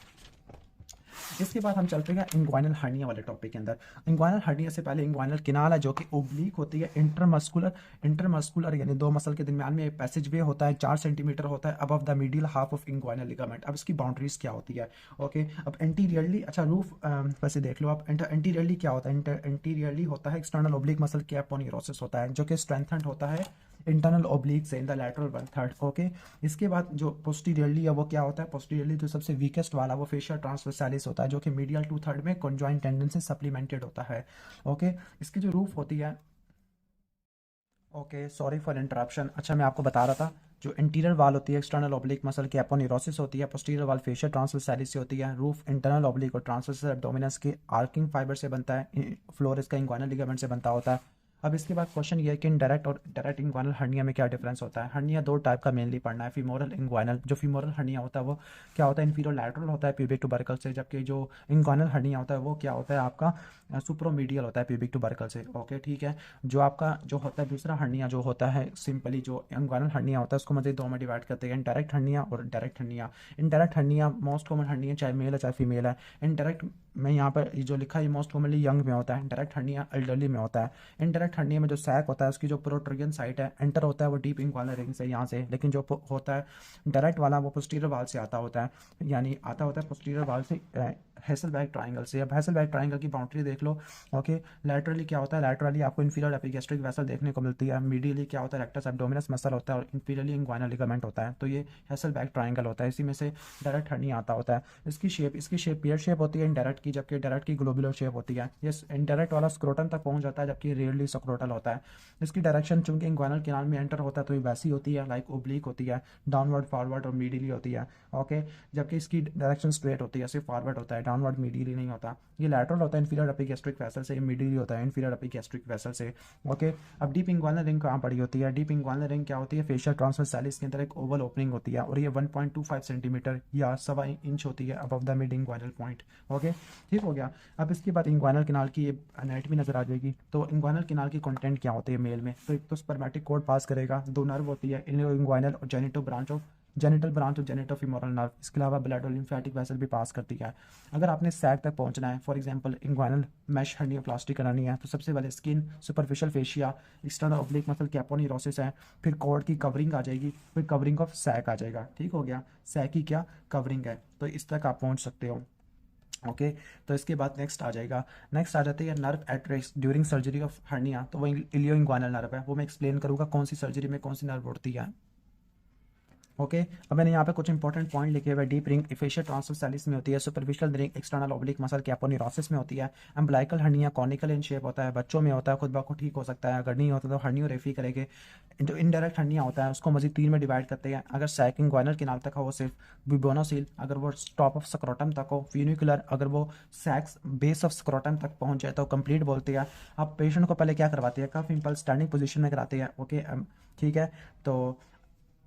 इसके बाद हम चलते हैं इंग्वाइनल हर्निया वाले टॉपिक के अंदर। इंग्वाइनल हर्निया से पहले इंग्वाइनल किनाल है जो कि ओब्लीक होती है, इंटरमस्कुलर यानी 2 मसल के दरमियान में पैसेज वे होता है, 4 सेंटीमीटर होता है above the medial half of inguinal ligament. अब इसकी बाउंड्रीज क्या होती है? ओके। अब एंटीरियरली, अच्छा रूफ वैसे देख लो आप, एंटीरियरली क्या होता है? एंटीरियरली होता है एक्सटर्नल ओब्लिक मसल के एपोन्यूरोसिस होता है जो कि स्ट्रेंथेंड होता है इंटरनल ओब्लिक से इन द लैटरल 1/3। ओके। इसके बाद जो पोस्टीरियरली है वो क्या होता है? पोस्टीरियरली जो सबसे वीकेस्ट वाला वो फेशियल ट्रांसवर्सालिस होता है जो कि मीडियल 2/3 में कॉन्जॉइंट टेंडन से सप्लीमेंटेड होता है। ओके। इसकी जो रूफ होती है, ओके, सॉरी फॉर इंटरप्शन। अच्छा, मैं आपको बता रहा था, जो इंटीरियर वाल होती है एक्सटर्नल ओब्लिक मसल की एपोन्यूरोसिस होती है, पोस्टीरियर वाल फेशियल ट्रांसवर्सालिस से होती है, रूफ इंटरनल ओब्लिक और ट्रांसवर्सल एब्डोमिनस के आर्किंग फाइबर से बनता है, फ्लोर इसका इंग्वाइनल लिगामेंट से बनता होता है। अब इसके बाद क्वेश्चन ये है कि डायरेक्ट और डायरेक्ट इंग्वाइनल हर्निया में क्या डिफरेंस होता है? हर्निया 2 टाइप का मेनली पढ़ना है, फीमोरल इंग्वाइनल। जो फीमोरल हर्निया होता है वो क्या होता है? इन्फीरियर लैटरल होता है प्यूबिक टुबरकल से, जबकि जो इंग्वाइनल हर्निया होता है वो क्या होता है आपका? सुप्रोमीडियल होता है प्यूबिक टुबरकल से। ओके, ठीक है। जो आपका जो होता है दूसरा हर्निया जो होता है, सिंपली जो इंग्वाइनल हर्निया होता है उसको मज़ीद 2 में डिवाइड करते हैं, इनडायरेक्ट हर्निया और direct hernia. Indirect hernia most common hernia, चाहे मेल है चाहे फीमेल है। इनडायरेक्ट में यहाँ पर जो लिखा है मोस्ट कॉमनली यंग में होता है, डायरेक्ट हर्निया एल्डरली में होता है। इनडायरेक्ट हर्निया में जो सैक होता है उसकी जो प्रोट्रूजन साइट है, एंटर होता है वो डीप इंग्वाइनल रिंग से यहाँ से, लेकिन जो होता है डायरेक्ट वाला वो पोस्टीरियर वाल से आता होता है, यानी आता होता है पोस्टीरियर वाल से, हैसलबैग ट्राइंगल से। अब हैसलबैग ट्राइंगल की बाउंड्री देख लो। ओके। लैटरली क्या होता है? लैटरली आपको इंफीरियर एपिगैस्ट्रिक वेसल देखने को मिलती है। मीडियली क्या होता है? रेक्टस एब्डोमिनस मसल होता है और इंफीरियरली इंग्वाइनल लिगामेंट होता है। तो ये हैसलबैग ट्राइंगल होता है, इसी में से डायरेक्ट हर्निया आता होता है। इसकी शेप पेयर शेप होती है इनडायरेक्ट की, जबकि डायरेक्ट की ग्लोबुलर शेप होती है। ये इनडायरेक्ट वाला स्क्रोटन तक पहुंच जाता है जबकि रेयरली स्क्रोटल होता है। इसकी डायरेक्शन चूंकि इंग्वाइनल किनाल में एंटर होता है तो ये वैसी होती है, लाइक ओब्लिक होती है, डाउनवर्ड फॉरवर्ड और मीडियली होती है। ओके। जबकि इसकी डायरेक्शन स्ट्रेट होती है, सिर्फ फॉरवर्ड होता है, डाउनवर्ड मीडियली नहीं होता। ये लैटरल होता है इंफीरियर एपिगैस्ट्रिक वेसल से, मीडियली होता है इंफीरियर एपिगैस्ट्रिक वेसल से। ओके। अब डीप इंग्वाइनल रिंग कहाँ पड़ी होती है? डीप इंग्वाइनल रिंग क्या होती है? फेशियल ट्रांसवर्सालिस के अंदर एक ओवल ओपनिंग होती है और ये 1.25 सेंटीमीटर या 1.25 इंच होती है above the mid inguinal point. Okay, ठीक हो गया। अब इसके बाद इंग्वाइनल किनाल की ये एनाटॉमी नजर आ जाएगी। तो इंग्वाइनल किनाल की कंटेंट क्या होती है मेल में? तो एक तो स्पर्मेटिक कोड पास करेगा, 2 नर्व होती है, इंग्वाइनल और जेनिटल ब्रांच और जेनिटोफीमोरल नर्व। इसके अलावा ब्लड और लिम्फेटिक वेसल भी पास करती है। अगर आपने सैक तक पहुंचना है, for example inguinal mesh hernioplasty करानी है, तो सबसे पहले skin, superficial fascia, external oblique muscle की एपोन्यूरोसिस है, फिर कॉर्ड की कवरिंग आ जाएगी, फिर कवरिंग ऑफ सैक आ जाएगा। ठीक हो गया। सैक की क्या कवरिंग है, तो इस तक आप पहुंच सकते हो। ओके। तो इसके बाद नेक्स्ट आ जाएगा, नेक्स्ट आ जाती है nerve at risk during surgery of hernia. तो वो इलियो इंग्वानल नर्व है, वो मैं एक्सप्लेन करूंगा कौन सी सर्जरी में कौन सी नर्व उड़ती है। ओके। अब मैंने यहाँ पे कुछ इंपॉर्टेंट पॉइंट लिखे हुए, डीप रिंग एफेशियल ट्रांसवर्सैलिस में होती है, superficial ring external oblique muscle aponeurosis में होती है, umbilical hernia conical in shape होता है, बच्चों में होता है, खुद ब खुद ठीक हो सकता है, अगर नहीं होता तो हर्नियोरेफी करेंगे। जो इनडायरेक्ट हर्निया होता है उसको मजीद 3 में डिवाइड करते हैं, अगर सैक इंग्वाइनल किनाल तक हो वो सिर्फ बिबोनोसील, अगर वो टॉप ऑफ स्क्रोटम तक हो फ्यूनिकुलर, अगर वो सैक्स बेस ऑफ स्क्रोटम तक पहुंच जाए तो कंप्लीट बोलते हैं। अब पेशेंट को पहले क्या करवाते हैं, कफ इम्पल्स स्टैंडिंग पोजीशन में कराते हैं। ओके, ठीक है। तो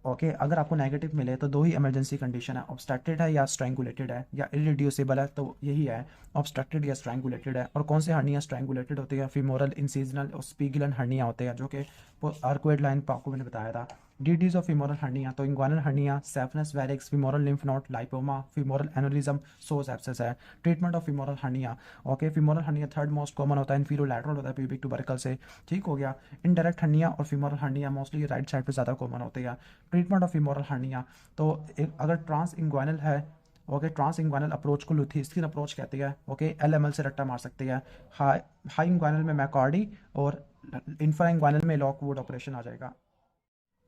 ओके, अगर आपको नेगेटिव मिले तो दो ही इमरजेंसी कंडीशन है, ऑब्स्ट्रक्टेड है या स्ट्रैंगुलेटेड है या इरिड्यूसिबल है, तो यही है ऑब्स्ट्रक्टेड या स्ट्रैंगुलेटेड है। और कौन से हर्निया स्ट्रैंगुलेटेड होती है, फीमोरल इंसिजनल और स्पीगलन हर्निया होते हैं, जो कि आर्कुएड लाइन आपको मैंने बताया था। डीडीज ऑफ फीमोरल हर्निया, तो inguinal hernia, saphenous varix, femoral lymph node, lipoma, femoral aneurysm, psoas abscess है। Treatment of femoral hernia, okay, femoral hernia third most common होता है, इन्फीरियर लैटरल होता है प्यूबिक टुबरकल से, ठीक हो गया। इनडायरेक्ट हर्निया और femoral hernia mostly right side पे ज़्यादा कॉमन होते हैं। ट्रीटमेंट ऑफ फीमोरल हर्निया, तो अगर ट्रांस इंग्वानल है, ओके, ट्रांस इंग्वानल अप्रोच को लुथीस्किन अप्रोच कहते हैं। ओके, एलएमएल से रट्टा मार सकते हैं। हाई इंग्वानल में मैकॉर्डी और इंफ्रा इंग्वानल में लॉकवुड ऑपरेशन आ जाएगा।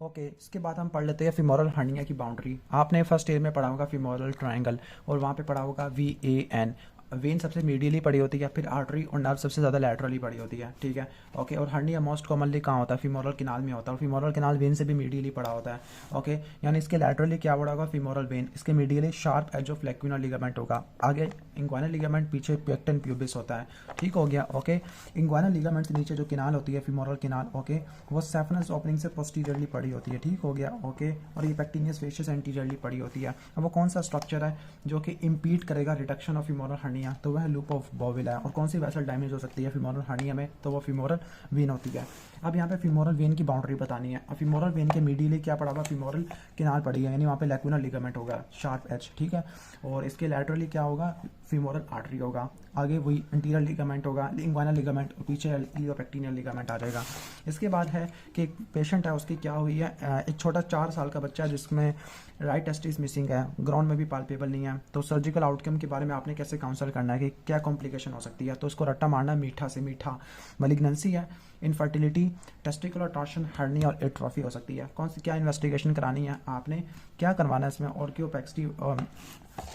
ओके, इसके बाद हम पढ़ लेते हैं फीमोरल हर्निया की बाउंड्री। आपने फर्स्ट ईयर में पढ़ा होगा फीमोरल ट्रायंगल, और वहाँ पे पढ़ा होगा VAN। वेन सबसे मीडियली पड़ी होती है, फिर आर्टरी और नर्व सबसे ज़्यादा लैटरली पड़ी होती है, ठीक है। ओके, और हर्निया मोस्ट कॉमनली कहाँ होता है, फीमोरल किनाल में होता है, और फीमोरल किनाल वेन से भी मीडियली पड़ा होता है। ओके, यानी इसके लैटरली क्या पड़ा होगा, फीमोरल वेन, इसके medially sharp edge of lacunar ligament होगा, आगे इंग्वानल लिगामेंट, पीछे पेक्टन प्यूबिस होता है, ठीक हो गया। ओके, इंग्वानल लिगामेंट से नीचे जो किनाल होती है फीमोरल किनाल, ओके, वो सेफनस ओपनिंग से पोस्टीरियरली पड़ी होती है, ठीक हो गया। ओके, और ये पेक्टिनियस फेशियस एंटीरियरली पड़ी होती है। अब वो कौन सा स्ट्रक्चर है जो कि इम्पीड करेगा रिडक्शन ऑफ फीमोरल हर्निया, तो वह लूप ऑफ बॉविल है। और कौन सी वेसल डैमेज हो सकती है फीमोरल हर्निया में, तो वो फीमोरल वेन होती है। अब यहाँ पे फीमोरल वेन की बाउंड्री बतानी है। अब फीमोरल वेन के मीडियली क्या पड़ा हुआ, फीमोरल किनार पड़ी है, यानी वहाँ पे लेक्विनल लिगामेंट होगा शार्प एज, ठीक है। और इसके लैटरली क्या होगा, फीमोरल आर्टरी होगा, आगे वही इंटीरियर लिगामेंट होगा, इंग्वाइनल लिगामेंट, और पीछे इलियोपेक्टिनियल लिगामेंट आ जाएगा। इसके बाद है कि एक पेशेंट है, उसकी क्या हुई है, एक छोटा 4 साल का बच्चा है जिसमें राइट टेस्टिस मिसिंग है, ग्राउंड में भी पाल्पेबल नहीं है। तो सर्जिकल आउटकम के बारे में आपने कैसे काउंसल करना है कि क्या कॉम्प्लिकेशन हो सकती है, तो उसको रट्टा मारना मीठा से मीठा, मलिग्नेंसी है, इनफर्टिलिटी, टेस्टिकुलर टॉर्शन, हर्निया और एट्रोफी हो सकती है। कौन सी क्या इन्वेस्टिगेशन करानी है आपने, क्या करवाना है इसमें, ऑर्कियोपेक्सी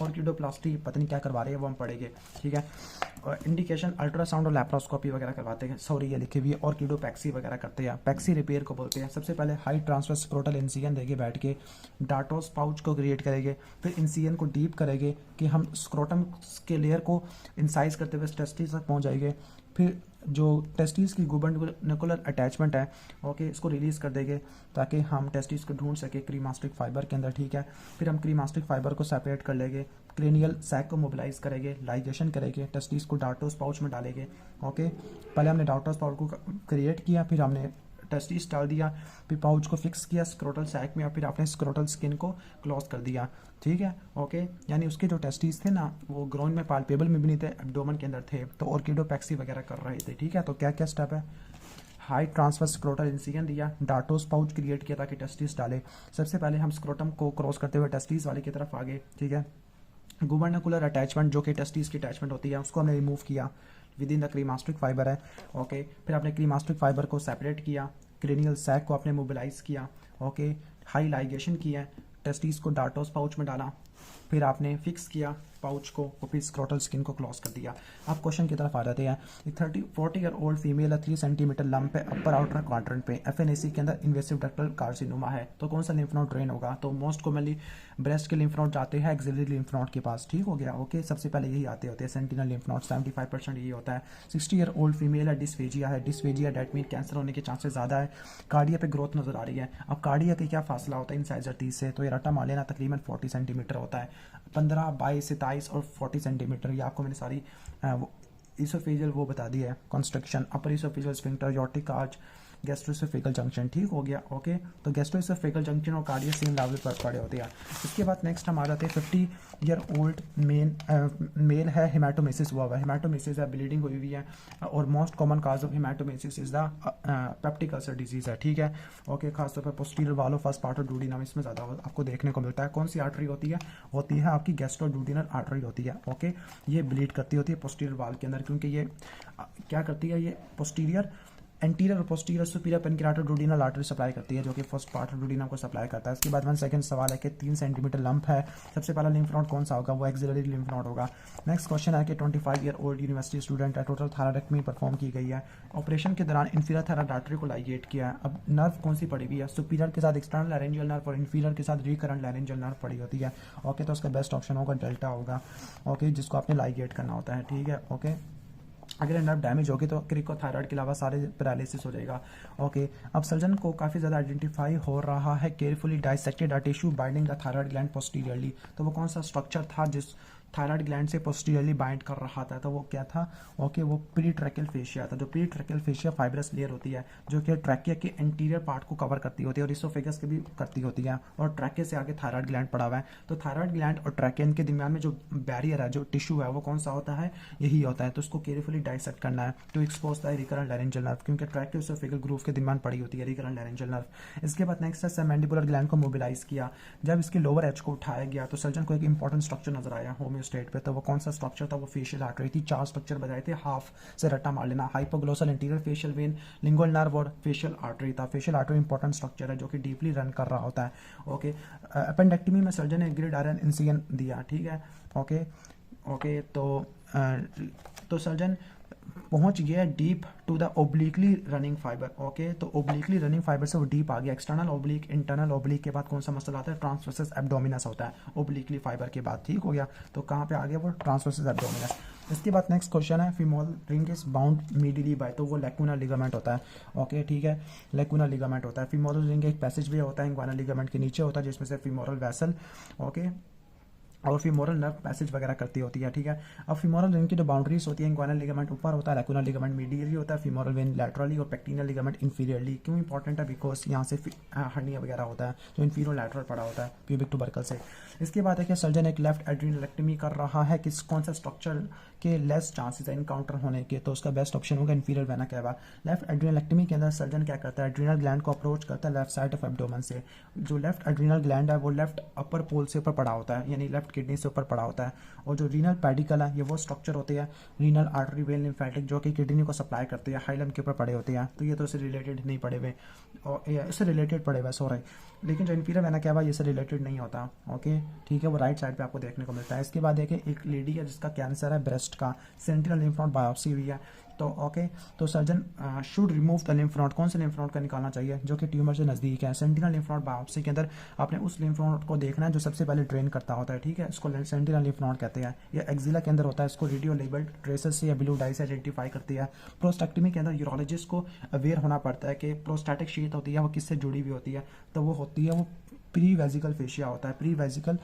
ऑर्किडोप्लास्टी, पता नहीं क्या करवा रही है, वो हम पढ़ेंगे, ठीक है। इंडिकेशन अल्ट्रासाउंड और लैप्रोस्कोपी वगैरह करवाते हैं, सॉरी ये लिखी हुई है, ऑर्किडोपेक्सी वगैरह करते हैं। पैक्सी रिपेयर को बोलते हैं। सबसे पहले हाई ट्रांसफर स्क्रोटल इंसिजन देके बैठ के डार्टोस पाउच को क्रिएट करेंगे, फिर इंसिजन को डीप करेंगे कि हम स्क्रोटम के लेयर को इंसाइज करते हुए टेस्टिस तक पहुंच जाएंगे। फिर जो टेस्टिस की गुबर्निकुलर अटैचमेंट है, ओके, इसको रिलीज़ कर देंगे ताकि हम टेस्टिस को ढूंढ सके क्रीमास्टिक फाइबर के अंदर, ठीक है। फिर हम क्रीमास्टिक फाइबर को सेपरेट कर लेंगे, क्रेनियल सैक को मोबिलाइज करेंगे, लाइगेशन करेंगे, टेस्टिस को डार्टोस पाउच में डालेंगे। ओके, पहले हमने डार्टोस पाउच को क्रिएट किया, फिर हमने टेस्टिस डाल दिया, फिर पाउच को फिक्स किया स्क्रोटल सैक में, और फिर आपने स्क्रोटल स्किन को क्लोज कर दिया, ठीक है। ओके, यानी उसके जो टेस्टिस थे ना वो ग्रोइन में पाल्पेबल में भी नहीं थे, एब्डोमेन के अंदर थे, तो ऑर्किडोपेक्सी वगैरह कर रहे थे, ठीक है। तो क्या क्या स्टेप है, हाई ट्रांसफर स्क्रोटल इंसिजन दिया, डार्टोस पाउच क्रिएट किया ताकि टेस्टिस डाले। सबसे पहले हम स्क्रोटम को क्रॉस करते हुए टेस्टिस वाले की तरफ आगे, ठीक है। गुबर्निकुलर अटैचमेंट जो कि टेस्टिस की अटैचमेंट होती है उसको हमने रिमूव किया, विद इन द क्रीमास्टिक फाइबर है। ओके, फिर आपने क्रीमास्टिक फाइबर को सेपरेट किया, क्रेनियल सैक को आपने मोबिलाइज किया, ओके, हाई लाइगेशन किया, टेस्टिस को डार्टोस पाउच में डाला, फिर आपने फिक्स किया पाउच को और फिर स्क्रोटल स्किन को क्लोज कर दिया। अब क्वेश्चन की तरफ आ जाते हैं। 40 year old female 3 centimetre lump है अपर आउटर क्वाड्रेंट पे, FNAC के अंदर इन्वेसिव डक्टल कार्सिनोमा है, तो कौन सा लिम्फ नोड ड्रेन होगा, तो मोस्ट कॉमनली ब्रेस्ट के लिम्फ नोड जाते हैं एक्सिलरी लिम्फ नोड के पास, ठीक हो गया। ओके, सबसे पहले यही आते होते हैं सेंटिनल लिम्फ नोड, 75% यही होता है। 60 ईयर ओल्ड फीमेल है, डिस्फेजिया है, डिस्फेजिया डेट मीन कैंसर होने के चांसेस ज़्यादा है, कार्डिया पे ग्रोथ नजर आ रही है। अब कार्डिया के क्या फासला होता है इंसाइजर 30 से, तो ये रट्टा मार लेना तकरीबन 40 सेंटीमीटर होता है, 15, 22, 27 और 40 सेंटीमीटर। ये आपको मैंने सारी इसोफेजियल वो बता दी है, constriction, upper oesophageal sphincter, aortic arch, gastroesophageal junction, ठीक हो गया। ओके, तो गैस्ट्रोएसोफेगल जंक्शन और कार्डियक सेम लेवल पर पड़े होते हैं। इसके बाद नेक्स्ट हम आ जाते हैं 50 ईयर ओल्ड मेल है, हेमाटोमेसिस हुआ हुआ है, हेमाटोमेसिस है, ब्लीडिंग हुई हुई है, और most common cause of haematemesis is the peptic ulcer disease है, ठीक है। ओके, खासतौर पर posterior wall of first part of duodenum इसमें ज़्यादा आपको देखने को मिलता है। कौन सी आर्टरी होती है आपकी गैस्ट्रोडुओडेनल आर्टरी होती है। ओके, ये ब्लीड करती होती है पोस्टीरियर वाल के अंदर, क्योंकि ये क्या करती है, ये पोस्टीरियर एंटीरियर और पोस्टीरियर सुपीरियर पेनक्राटोडुओडेनल आर्टरी सप्लाई करती है, जो कि फर्स्ट पार्ट ऑफ डुओडेनम को सप्लाई करता है। इसके बाद 1 सेकंड सवाल है कि 3 सेंटीमीटर लंप है, सबसे पहला लिम्फ नोड कौन सा होगा, वो एक्सिलरी लिम्फ नोड होगा। नेक्स्ट क्वेश्चन है कि 25 ईयर ओल्ड यूनिवर्सिटी स्टूडेंट है, टोटल थायरॉइडेक्टमी परफॉर्म की गई है, ऑपरेशन के दौरान इंफीरियर थायरॉइड आर्टरी को लाइगेट किया है। अब नर्व कौन सी पड़ी हुई है, सुपीरियर के साथ एक्सटर्नल लैरेंजियल नर्व और इंफीरियर के साथ रिकरेंट लैरेंजियल नर्व पड़ी होती है। ओके, तो उसका बेस्ट ऑप्शन होगा डेल्टा होगा। ओके, जिसको आपने लाइगेट करना होता है, ठीक है। ओके, अगर नर्व डैमेज होगी तो क्रिकोथायराइड के अलावा सारे पैरालिसिस हो जाएगा। ओके, अब सर्जन को काफ़ी ज़्यादा आइडेंटिफाई हो रहा है carefully dissected tissue binding the thyroid gland posteriorly, तो वो कौन सा स्ट्रक्चर था जिस थायराइड ग्लैंड से पोस्टीरियरली बाइंड कर रहा था, तो वो क्या था। ओके, वो प्री ट्रैकियल फेशिया था। जो pre tracheal fascia fibrous layer होती है जो कि ट्रैकिया के एंटीरियर पार्ट को कवर करती होती है और इसोफेगस के भी करती होती है, और ट्रैकिया से आगे थायराइड ग्लैंड पड़ा हुआ है। तो थायराइड ग्लैंड और ट्रैकियन के दरमियान में जो बैरियर है, जो टिश्यू है, वो कौन सा होता है, यही होता है। तो उसको केयरफुली डाइसेक्ट करना है to expose the recurrent laryngeal nerve, क्योंकि ट्रैकियो इसोफेगल ग्रूव के दरमियान पड़ी होती है रिकरेंट लैरेंजियल नर्व। इसके बाद नेक्स्ट है सबमैंडिबुलर ग्लैंड को मोबिलाइज किया। जब इसके लोअर एज को उठाया गया तो सर्जन को एक इंपॉर्टेंट स्ट्रक्चर नजर आया होमियोस्टेट पे, तो वो कौन सा स्ट्रक्चर था, वो फेशियल आर्टरी थी। 4 स्ट्रक्चर बताए थे, हाफ से रट्टा मार लेना, hypoglossal interior facial vein, lingual nerve और फेशियल आर्टरी था। फेशियल आर्टरी इंपॉर्टेंट स्ट्रक्चर है जो कि डीपली रन कर रहा होता है। ओके, अपेंडेक्टमी में सर्जन ने ग्रिड आयरन इंसिजन दिया, ठीक है। ओके ओके, तो सर्जन पहुंच गया deep to the obliquely running fibre. Okay, तो ओब्लिकली रनिंग फाइबर से वो डीप आ गया। एक्सटर्नल ओब्लिक, इंटरनल ओब्लिक के बाद कौन सा मसल आता है, ट्रांसवर्सस एब्डोमिनस होता है ओब्लिकली फाइबर के बाद, ठीक हो गया। तो कहाँ पे आ गया वो, ट्रांसवर्सस एब्डोमिनस। इसके बाद नेक्स्ट क्वेश्चन है femoral ring is bound medially by, तो वो लैक्यूनर लिगामेंट होता है। ओके, ठीक है, लैक्यूनर लिगामेंट होता है। फीमोरल रिंग एक पैसेज वे होता है इंग्वानल लिगामेंट के नीचे होता है, जिसमें से फीमोरल वेसल, ओके, और फीमोरल नर्व पैसेज वगैरह करती होती है, ठीक है। अब फीमोरल रिंग की जो बाउंड्रीज होती है, इंग्वानल लिगामेंट ऊपर होता है, लैक्यूनर लिगामेंट मीडियली होता है, फीमोरल वेन लैटरली और पेक्टिनल लिगामेंट इंफीरियरली। क्यों इंपॉर्टेंट है, बिकॉज यहाँ से हर्निया वगैरह होता है जो इंफीरियर लैटरल पड़ा होता है प्यूबिक टुबरकल से। इसके बाद है कि सर्जन एक लेफ्ट एड्रेनलेक्टमी कर रहा है, किस कौन सा स्ट्रक्चर के लेस चांसेस है इनकाउंटर होने के, तो उसका बेस्ट ऑप्शन होगा इंफीरियर वेना कैवा। लेफ्ट एड्रेनलेक्टमी के अंदर सर्जन क्या करता है, एड्रीनल ग्लैंड को अप्रोच करता है लेफ्ट साइड ऑफ एब्डोमेन से। जो लेफ्ट एड्रीनल ग्लैंड है वो लेफ्ट अपर पोल से ऊपर पड़ा होता है, यानी लेफ्ट किडनी से ऊपर पड़ा होता है। और जो रीनल पेडिकल है, ये वो स्ट्रक्चर होती है रीनल आर्टरी वेन लिम्फेटिक जो कि किडनी को सप्लाई करती है, हाइलम के ऊपर पड़े होते हैं। तो ये तो इससे रिलेटेड नहीं पड़े हुए, और इससे रिलेटेड पड़े हुए सॉरी, लेकिन जो इंफीरियर वेना कैवा ये से रिलेटेड नहीं होता। ओके, ठीक है, वो राइट साइड पे आपको देखने को मिलता है। इसके बाद देखिए एक लेडी है जिसका कैंसर है ब्रेस्ट का, सेंटिनल लिम्फ नोड बायोप्सी हुई है, तो ओके, तो surgeon should remove the lymph node, कौन से लिम्फ नोड का निकालना चाहिए, जो कि ट्यूमर से नजदीक है। सेंटिनल लिम्फ नोड बायोप्सी के अंदर आपने उस लिम्फ नोड को देखना है जो सबसे पहले ड्रेन करता होता है, ठीक है, इसको सेंटिनल लिम्फ नोड कहते हैं। ये एक्जिला के अंदर होता है, इसको रेडियो लेबल्ड ट्रेसेस से या ब्लू डाई से आइडेंटिफाई करती है। प्रोस्टेक्टमी के अंदर यूरोलॉजिस्ट को अवेयर होना पड़ता है कि प्रोस्टैटिक शीथ होती है वो किससे जुड़ी हुई होती है, तो वो होती है वो प्री वेजिकल फेशिया होता है। प्री वेजिकल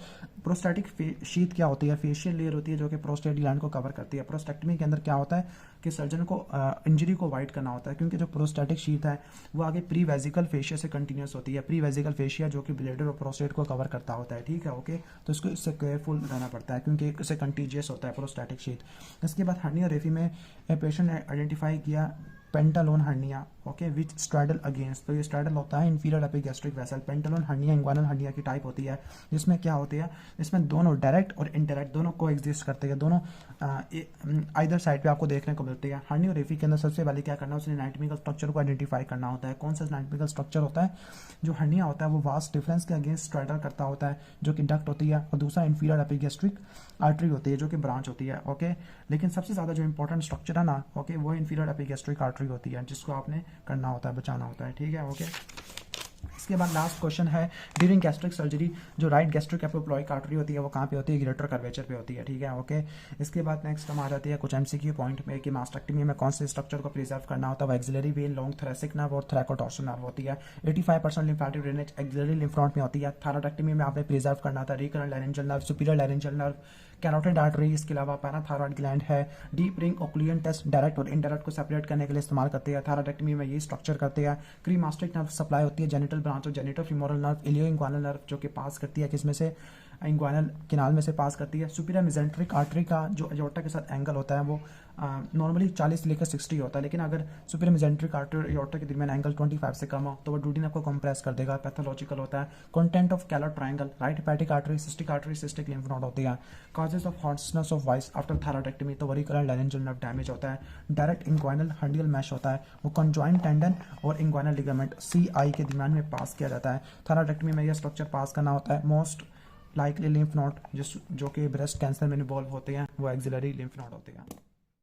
प्रोस्टैटिक शीथ क्या होती है, फेशियल लेयर होती है जो कि प्रोस्टेट ग्लैंड को कवर करती है। प्रोस्टेक्टमी के अंदर क्या होता है कि सर्जन को इंजरी को अवॉइड करना होता है, क्योंकि जो प्रोस्टैटिक शीथ है वो आगे प्री वेजिकल फेशिया से कंटिन्यूस होती है। प्री वेजिकल फेशिया जो कि ब्लेडर और प्रोस्टेट को कवर करता होता है, ठीक है। ओके, तो इसको इससे केयरफुल रहना पड़ता है क्योंकि इससे कंटीजियस होता है प्रोस्टैटिक शीथ। इसके बाद हर्निया रेफी में पेशेंट ने आइडेंटिफाई किया pantaloon hernia, okay, which straddle against, तो ये स्ट्रैडल होता है inferior epigastric vessel. Pantaloon hernia inguinal hernia की टाइप होती है, जिसमें क्या होती है, इसमें दोनों डायरेक्ट और इनडायरेक्ट दोनों को एग्जिस्ट करते हैं, दोनों आइदर साइड पे आपको देखने को मिलती है। हर्निया रेफी के अंदर सबसे पहले क्या करना है, उसने एनाटॉमिकल स्ट्रक्चर को आइडेंटिफाई करना होता है। कौन सा एनाटॉमिकल स्ट्रक्चर होता है, जो हर्निया होता है वो वास्ट डिफरेंस के अगेंस्ट स्ट्रैडल करता होता है जो कि डक्ट होती है, और दूसरा इंफीरियर एपिगैस्ट्रिक आर्टरी होती है जो कि ब्रांच होती है। ओके, लेकिन सबसे ज़्यादा जो इंपॉर्टेंट स्ट्रक्चर है ना, ओके, वो इंफीरियर एपिगैस्ट्रिक आर्टरी होती है जिसको आपने करना होता है, बचाना होता है, ठीक है। ओके, इसके बाद लास्ट क्वेश्चन है ड्यूरिंग गैस्ट्रिक सर्जरी जो राइट गैस्ट्रिक एपोप्लॉइक आर्टरी होती है वो कहाँ पे होती है, ग्रेटर कर्वेचर पे होती है, ठीक है, ओके। इसके बाद नेक्स्ट हम आ जाती है कुछ एमसीक्यू पॉइंट में कि मास्टेक्टमी में कौन से स्ट्रक्चर को प्रिजर्व करना होता है। वो axillary vein, long thoracic nerve और थ्रैकोडोर्सल नर्व होती है। 85% lymphatic drainage axillary lymph node में होती है। थायरॉयडेक्टमी में आपने प्रिजर्व करना था recurrent laryngeal nerve, superior laryngeal nerve, carotid artery, इसके अलावा पैराथायरॉयड ग्लैंड है। Deep ring occlusion test direct और इनडायरेक्ट को सेपरेट करने के लिए इस्तेमाल करते हैं। थायरॉयडेक्टमी में ये स्ट्रक्चर करते हैं। क्रीमास्टिक नर्व सप्लाई होती है जेनिटल ब्रांच और जेनिटल फीमोरल नर्व, इलियो इंग्वानल नर्व जो कि पास करती है किसमें से, इंग्वानल किनाल में से पास करती है। सुपीरियर मेसेंट्रिक आर्टरी का जो एयोर्टा के साथ एंगल होता है वो नॉर्मली 40 लेकर 60 होता है, लेकिन अगर सुपीरियर मेसेंट्रिक आर्टरी और एयोर्टा के दरमियान एंगल 25 से कम हो तो वो डूडेनम को कंप्रेस कर देगा, पैथोलॉजिकल होता है। Content of Calot triangle, right hepatic artery, cystic lymph node होती है। Causes of hoarseness of voice after thyroidectomy, तो वरीकरंट लैरिंजियल नर्व डैमेज होता है। डायरेक्ट इंग्वानल हंडियल मैश होता है, वो कंजॉइंट टेंडन और इंग्वानल लिगामेंट CI के दरमियान में पास किया जाता है। थायरॉयडेक्टमी में यह स्ट्रक्चर पास करना होता है। मोस्ट लाइकली लिम्फ नोड जो कि ब्रेस्ट कैंसर में इन्वॉल्व होते हैं वो एक्सिलरी लिम्फ नोड होते हैं।